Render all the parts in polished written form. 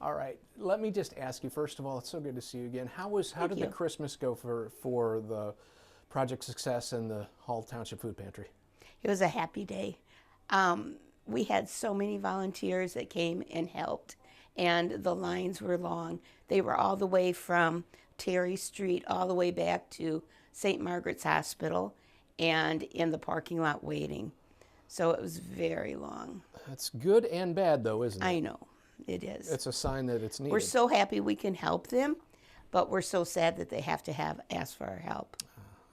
All right. Let me just ask you, first of all, it's so good to see you again. How Thank did the you. Christmas go for the Project Success and the Hall Township Food Pantry? It was a happy day. We had so many volunteers that came and helped, and the lines were long. They were all the way from Terry Street all the way back to St. Margaret's Hospital and in the parking lot waiting. So it was very long. That's good and bad, though, isn't it? I know it is. It's a sign that it's We're needed. so happy we can help them, but we're so sad that they have to have ask for our help.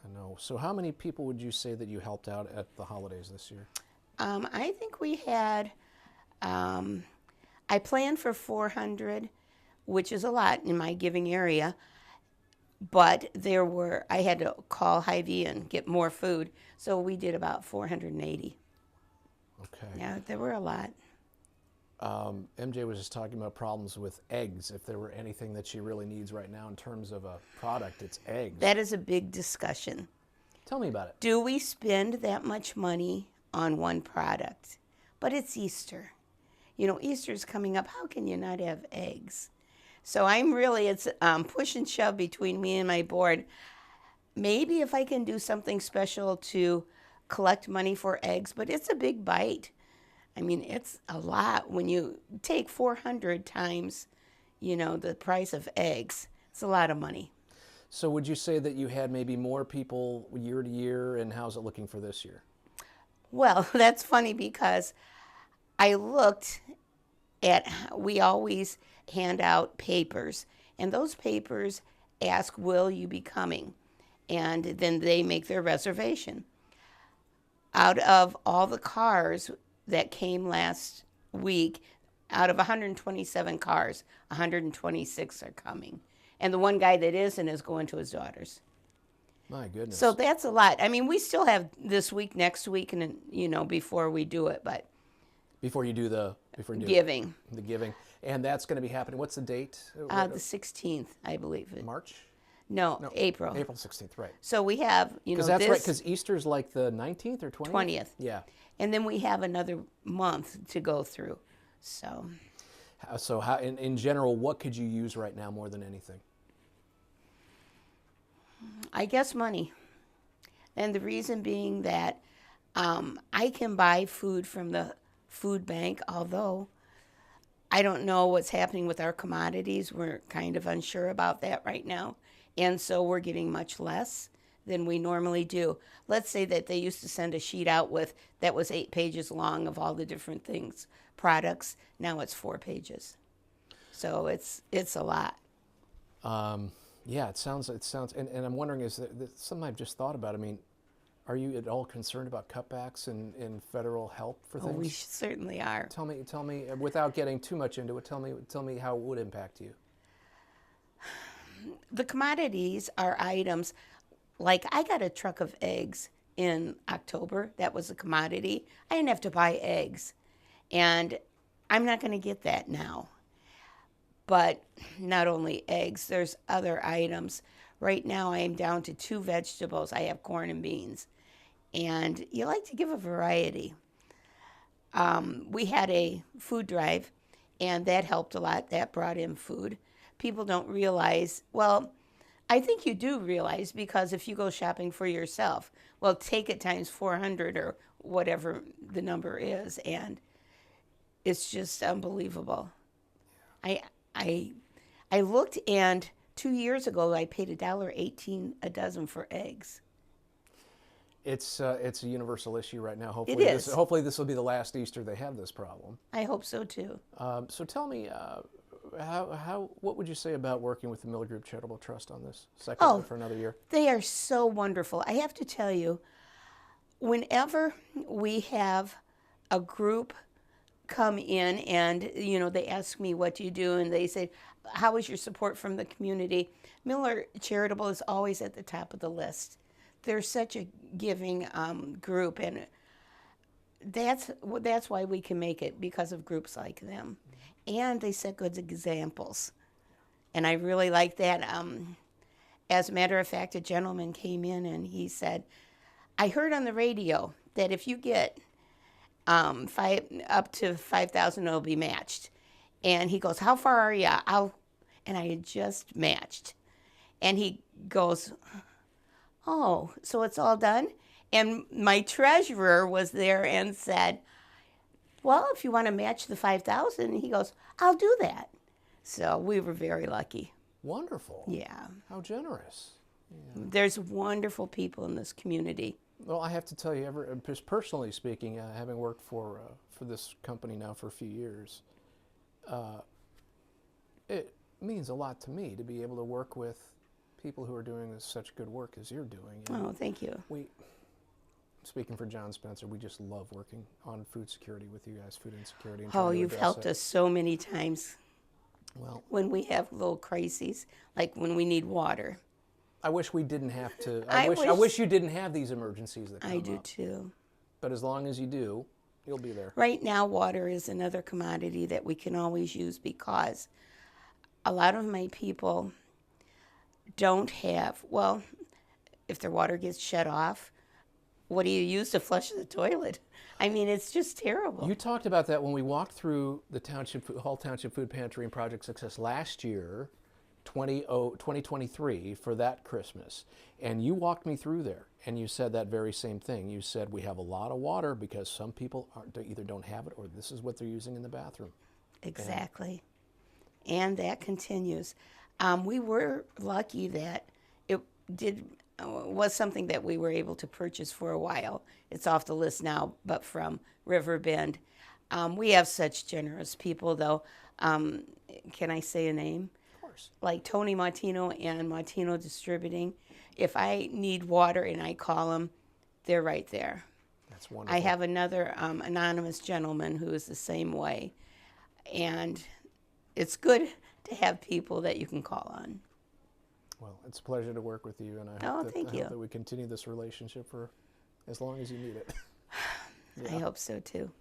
I know. So, how many people would you say that you helped out at the holidays this year? I think we had, I planned for 400, which is a lot in my giving area, but I had to call Hy-Vee and get more food, so we did about 480. Okay. Yeah, there were a lot. MJ was just talking about problems with eggs. If there were anything that she really needs right now in terms of a product, it's eggs. That is a big discussion. Tell me about it. Do we spend that much money on one product? But it's Easter. You know, Easter's coming up. How can you not have eggs? So it's push and shove between me and my board. Maybe if I can do something special to collect money for eggs, but it's a big bite. I mean, it's a lot when you take 400 times, the price of eggs. It's a lot of money. So, would you say that you had maybe more people year to year, and how's it looking for this year? Well, that's funny because I looked we always hand out papers, and those papers ask, will you be coming? And then they make their reservation. Out of all the cars that came last week, out of 127 cars, 126 are coming. And the one guy that isn't is going to his daughter's. My goodness. So that's a lot. I mean, we still have this week, next week, and before we do it, but before you do the giving. the giving, and that's going to be happening. What's the date? The 16th, I believe. March? No, April. April 16th, right? So we have, Because that's right. Because Easter's like the 19th or 20th. 20th. Yeah. And then we have another month to go through. So how, in general, what could you use right now more than anything? I guess money. And the reason being that I can buy food from the food bank, although I don't know what's happening with our commodities. We're kind of unsure about that right now. And so we're getting much less than we normally do. Let's say that they used to send a sheet out that was 8 pages long of all the different things, products. Now it's 4 pages. So it's a lot. Yeah, it sounds, and I'm wondering, is there something I've just thought about? I mean, are you at all concerned about cutbacks in federal help for things? We certainly are. Tell me, without getting too much into it, tell me how it would impact you. The commodities are items, like I got a truck of eggs in October. That was a commodity. I didn't have to buy eggs. And I'm not going to get that now. But not only eggs, there's other items. Right now I am down to 2 vegetables. I have corn and beans. And you like to give a variety. We had a food drive, and that helped a lot. That brought in food. People don't realize, well, I think you do realize, because if you go shopping for yourself, well, take it times 400 or whatever the number is, and it's just unbelievable. I looked, and 2 years ago I paid $1.18 a dozen for eggs. It's a universal issue right now. It is. Hopefully this will be the last Easter they have this problem. I hope so too. So tell me, what would you say about working with the Miller Group Charitable Trust on this second one for another year? They are so wonderful. I have to tell you, whenever we have a group come in and they ask me, what do you do, and they say, how is your support from the community? Miller Charitable is always at the top of the list. They're such a giving group, and that's why we can make it, because of groups like them. And they set good examples, and I really like that. As a matter of fact, a gentleman came in and he said, I heard on the radio that if you get up to $5,000, it'll be matched. And he goes, "How far are you?" And I had just matched. And he goes, "Oh, so it's all done?" And my treasurer was there and said, "Well, if you want to match the 5,000," he goes, "I'll do that." So we were very lucky. Wonderful. Yeah. How generous. There's wonderful people in this community. Well, I have to tell you, just personally speaking, having worked for this company now for a few years, it means a lot to me to be able to work with people who are doing such good work as you're doing. And Oh, thank you. speaking for John Spencer, we just love working on food security with you guys, food insecurity. And Oh, trying to you've address helped it. us so many times Well, when we have little crises, like when we need water. I wish we didn't have to. I I wish- wish you didn't have these emergencies that come I do up. too. But as long as you do, you'll be there. Right now, water is another commodity that we can always use because a lot of my people don't have, well, if their water gets shut off, what do you use to flush the toilet? I mean, it's just terrible. You talked about that when we walked through the Hall Township Food Pantry and Project Success last year, 2023, for that Christmas. And you walked me through there, and you said that very same thing. You said we have a lot of water because some people either don't have it or this is what they're using in the bathroom. Exactly. And that continues. We were lucky that it was something that we were able to purchase for a while. It's off the list now, but from Riverbend. We have such generous people, though. Can I say a name? Of course. Like Tony Martino and Martino Distributing. If I need water and I call them, they're right there. That's wonderful. I have another anonymous gentleman who is the same way. And it's good to have people that you can call on. Well, it's a pleasure to work with you, and I Oh, hope, that, thank I you. hope that we continue this relationship for as long as you need it. I hope so too.